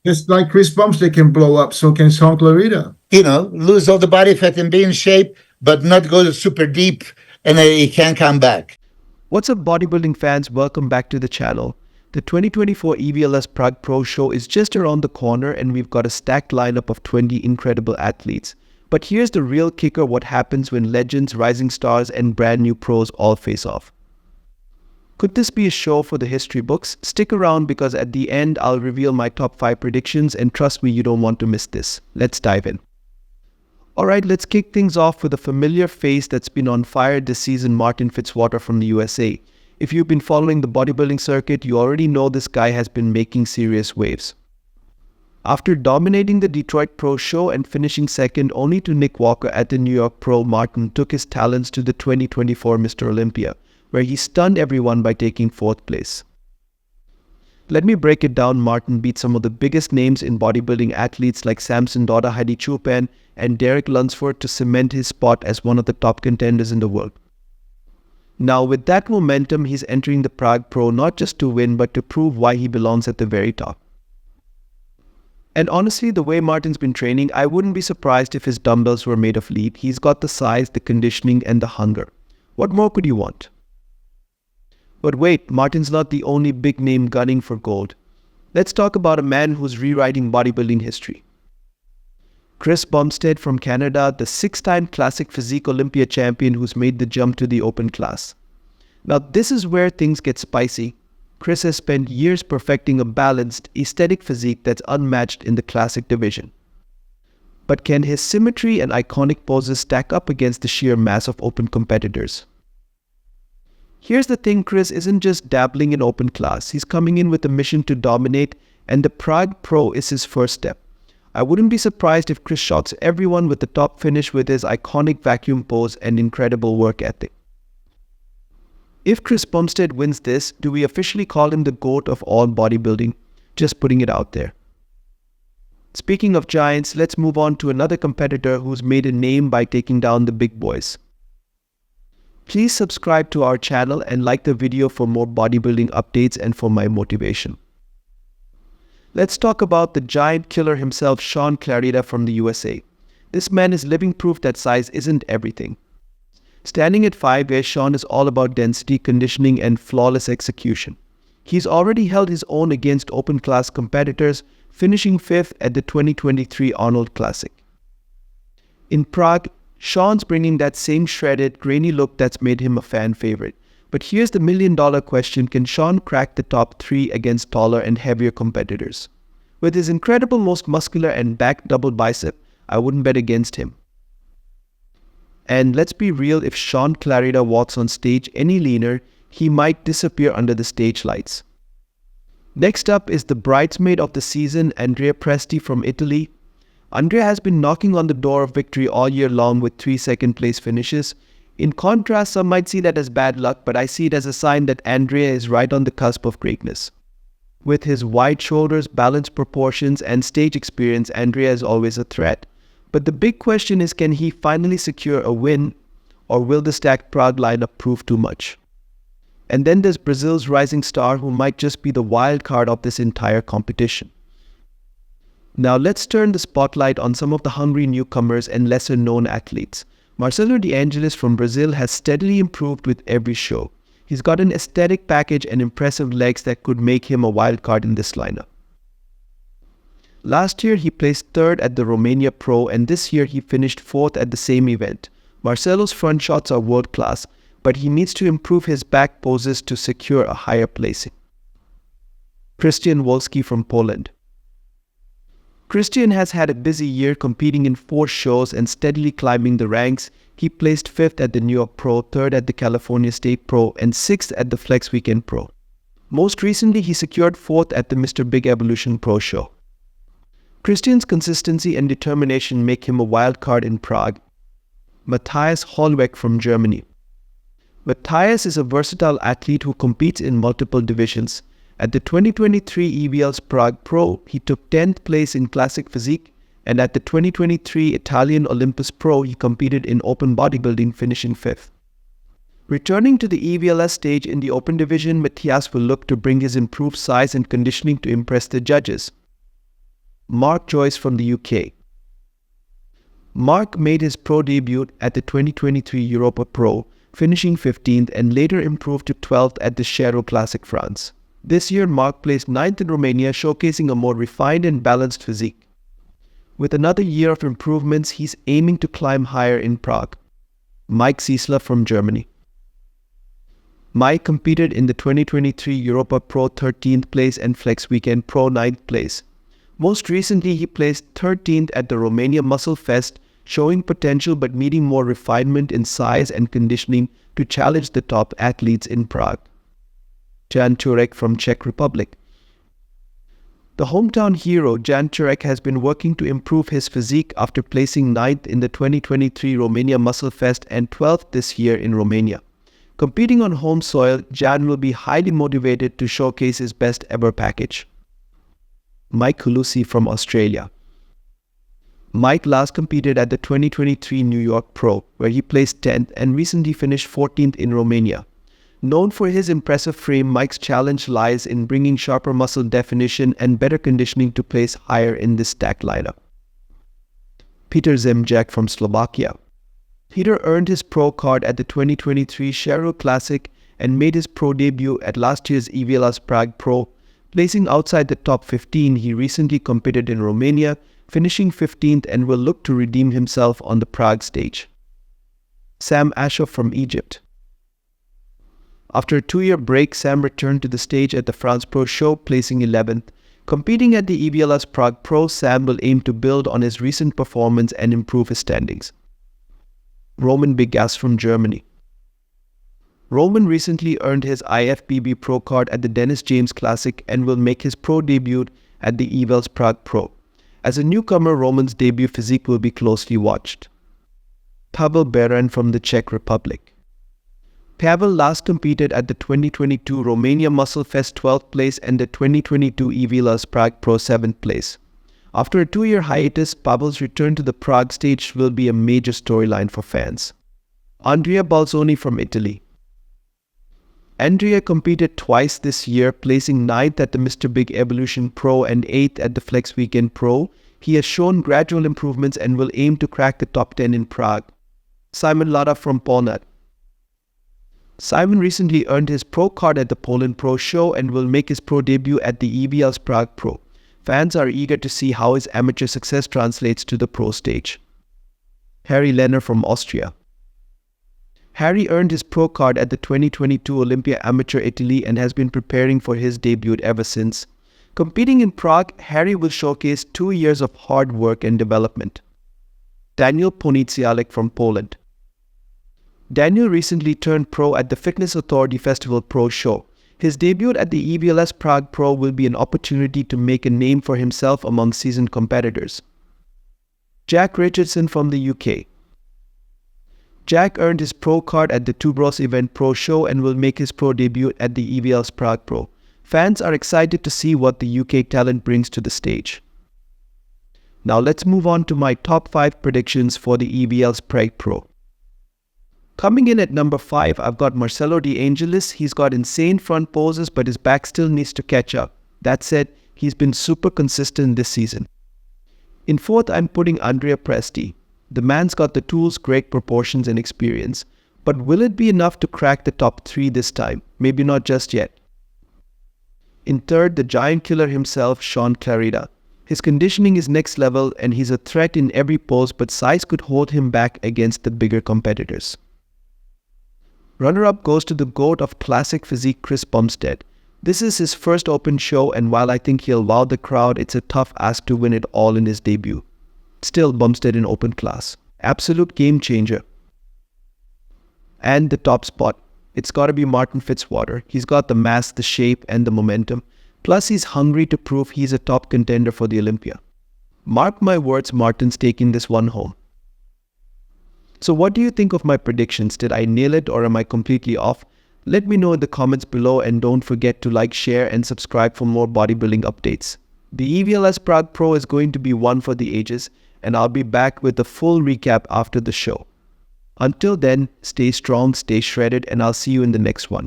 Just like Chris Bumstead can blow up, so can Shaun Clarida. Lose all the body fat and be in shape, but not go super deep, and he can't come back. What's up, bodybuilding fans? Welcome back to the channel. The 2024 EVLS Prague Pro show is just around the corner, and we've got a stacked lineup of 20 incredible athletes. But here's the real kicker: what happens when legends, rising stars, and brand new pros all face off. Could this be a show for the history books? Stick around, because at the end I'll reveal my top 5 predictions, and trust me, you don't want to miss this. Let's dive in. Alright, let's kick things off with a familiar face that's been on fire this season, Martin Fitzwater from the USA. If you've been following the bodybuilding circuit, you already know this guy has been making serious waves. After dominating the Detroit Pro Show and finishing second only to Nick Walker at the New York Pro, Martin took his talents to the 2024 Mr. Olympia, where he stunned everyone by taking 4th place. Let me break it down. Martin beat some of the biggest names in bodybuilding, athletes like Samson Dauda, Heidi Chopin, and Derek Lunsford, to cement his spot as one of the top contenders in the world. Now, with that momentum, he's entering the Prague Pro not just to win, but to prove why he belongs at the very top. And honestly, the way Martin's been training, I wouldn't be surprised if his dumbbells were made of lead. He's got the size, the conditioning, and the hunger. What more could you want? But wait, Martin's not the only big name gunning for gold. Let's talk about a man who's rewriting bodybuilding history. Chris Bumstead from Canada, the 6-time Classic Physique Olympia champion who's made the jump to the open class. Now this is where things get spicy. Chris has spent years perfecting a balanced, aesthetic physique that's unmatched in the classic division. But can his symmetry and iconic poses stack up against the sheer mass of open competitors? Here's the thing: Chris isn't just dabbling in open class. He's coming in with a mission to dominate, and the Prague Pro is his first step. I wouldn't be surprised if Chris shocks everyone with the top finish with his iconic vacuum pose and incredible work ethic. If Chris Bumstead wins this, do we officially call him the GOAT of all bodybuilding? Just putting it out there. Speaking of giants, let's move on to another competitor who's made a name by taking down the big boys. Please subscribe to our channel and like the video for more bodybuilding updates and for my motivation. Let's talk about the giant killer himself, Shaun Clarida from the USA. This man is living proof that size isn't everything. Standing at 5'8", Shaun is all about density, conditioning, and flawless execution. He's already held his own against open class competitors, finishing 5th at the 2023 Arnold Classic. In Prague, Shaun's bringing that same shredded, grainy look that's made him a fan favorite. But here's the million-dollar question: can Shaun crack the top 3 against taller and heavier competitors? With his incredible, most muscular and back double bicep, I wouldn't bet against him. And let's be real, if Shaun Clarida walks on stage any leaner, he might disappear under the stage lights. Next up is the bridesmaid of the season, Andrea Presti from Italy. Andrea has been knocking on the door of victory all year long with 3 second-place finishes. In contrast, some might see that as bad luck, but I see it as a sign that Andrea is right on the cusp of greatness. With his wide shoulders, balanced proportions, and stage experience, Andrea is always a threat. But the big question is, can he finally secure a win, or will the stacked Prague lineup prove too much? And then there's Brazil's rising star, who might just be the wild card of this entire competition. Now let's turn the spotlight on some of the hungry newcomers and lesser-known athletes. Marcello De Angelis from Brazil has steadily improved with every show. He's got an aesthetic package and impressive legs that could make him a wild card in this lineup. Last year he placed 3rd at the Romania Pro, and this year he finished 4th at the same event. Marcelo's front shots are world-class, but he needs to improve his back poses to secure a higher placing. Christian Wolski from Poland. Christian has had a busy year, competing in 4 shows and steadily climbing the ranks. He placed 5th at the New York Pro, 3rd at the California State Pro, and 6th at the Flex Weekend Pro. Most recently, he secured 4th at the Mr. Big Evolution Pro Show. Christian's consistency and determination make him a wild card in Prague. Matthias Hollweg from Germany. Matthias is a versatile athlete who competes in multiple divisions. At the 2023 EVLS Prague Pro, he took 10th place in Classic Physique, and at the 2023 Italian Olympus Pro, he competed in open bodybuilding, finishing 5th. Returning to the EVLS stage in the open division, Matthias will look to bring his improved size and conditioning to impress the judges. Mark Joyce from the UK. Mark made his pro debut at the 2023 Europa Pro, finishing 15th and later improved to 12th at the Cherbourg Classic France. This year, Mark placed 9th in Romania, showcasing a more refined and balanced physique. With another year of improvements, he's aiming to climb higher in Prague. Mike Ciesla from Germany. Mike competed in the 2023 Europa Pro 13th place and Flex Weekend Pro 9th place. Most recently, he placed 13th at the Romania Muscle Fest, showing potential but needing more refinement in size and conditioning to challenge the top athletes in Prague. Jan Turek from Czech Republic. The hometown hero Jan Turek has been working to improve his physique after placing 9th in the 2023 Romania Muscle Fest and 12th this year in Romania. Competing on home soil, Jan will be highly motivated to showcase his best ever package. Mike Hulusi from Australia. Mike last competed at the 2023 New York Pro, where he placed 10th and recently finished 14th in Romania. Known for his impressive frame, Mike's challenge lies in bringing sharper muscle definition and better conditioning to place higher in this stacked lineup. Peter Zemjak from Slovakia. Peter earned his pro card at the 2023 Cherbourg Classic and made his pro debut at last year's EVLS Prague Pro. Placing outside the top 15, he recently competed in Romania, finishing 15th and will look to redeem himself on the Prague stage. Sam Ashoff from Egypt. After a 2-year break, Sam returned to the stage at the France Pro Show, placing 11th. Competing at the EVLS Prague Pro, Sam will aim to build on his recent performance and improve his standings. Roman Bigas from Germany. Roman recently earned his IFBB Pro card at the Dennis James Classic and will make his pro debut at the EVLS Prague Pro. As a newcomer, Roman's debut physique will be closely watched. Pavel Beran from the Czech Republic. Pavel last competed at the 2022 Romania Muscle Fest 12th place and the 2022 EVLS Prague Pro 7th place. After a 2-year hiatus, Pavel's return to the Prague stage will be a major storyline for fans. Andrea Balzoni from Italy. Andrea competed twice this year, placing 9th at the Mr. Big Evolution Pro and 8th at the Flex Weekend Pro. He has shown gradual improvements and will aim to crack the top 10 in Prague. Simon Lada from Poland. Simon recently earned his pro card at the Poland Pro Show and will make his pro debut at the EVLS Prague Pro. Fans are eager to see how his amateur success translates to the pro stage. Harry Lehner from Austria. Harry earned his pro card at the 2022 Olympia Amateur Italy and has been preparing for his debut ever since. Competing in Prague, Harry will showcase 2 years of hard work and development. Daniel Ponicialek from Poland. Daniel recently turned pro at the Fitness Authority Festival Pro Show. His debut at the EVLS Prague Pro will be an opportunity to make a name for himself among seasoned competitors. Jack Richardson from the UK. Jack earned his pro card at the Tubros Event Pro Show and will make his pro debut at the EVLS Prague Pro. Fans are excited to see what the UK talent brings to the stage. Now let's move on to my top 5 predictions for the EVLS Prague Pro. Coming in at number 5, I've got Marcello De Angelis. He's got insane front poses, but his back still needs to catch up. That said, he's been super consistent this season. In 4th, I'm putting Andrea Presti. The man's got the tools, great proportions and experience. But will it be enough to crack the top 3 this time? Maybe not just yet. In 3rd, the giant killer himself, Shaun Clarida. His conditioning is next level and he's a threat in every pose, but size could hold him back against the bigger competitors. Runner-up goes to the GOAT of classic physique, Chris Bumstead. This is his first open show, and while I think he'll wow the crowd, it's a tough ask to win it all in his debut. Still, Bumstead in open class. Absolute game changer. And the top spot. It's gotta be Martin Fitzwater. He's got the mass, the shape, and the momentum. Plus, he's hungry to prove he's a top contender for the Olympia. Mark my words, Martin's taking this one home. So what do you think of my predictions? Did I nail it or am I completely off? Let me know in the comments below and don't forget to like, share and subscribe for more bodybuilding updates. The EVLS Prague Pro is going to be one for the ages and I'll be back with a full recap after the show. Until then, stay strong, stay shredded and I'll see you in the next one.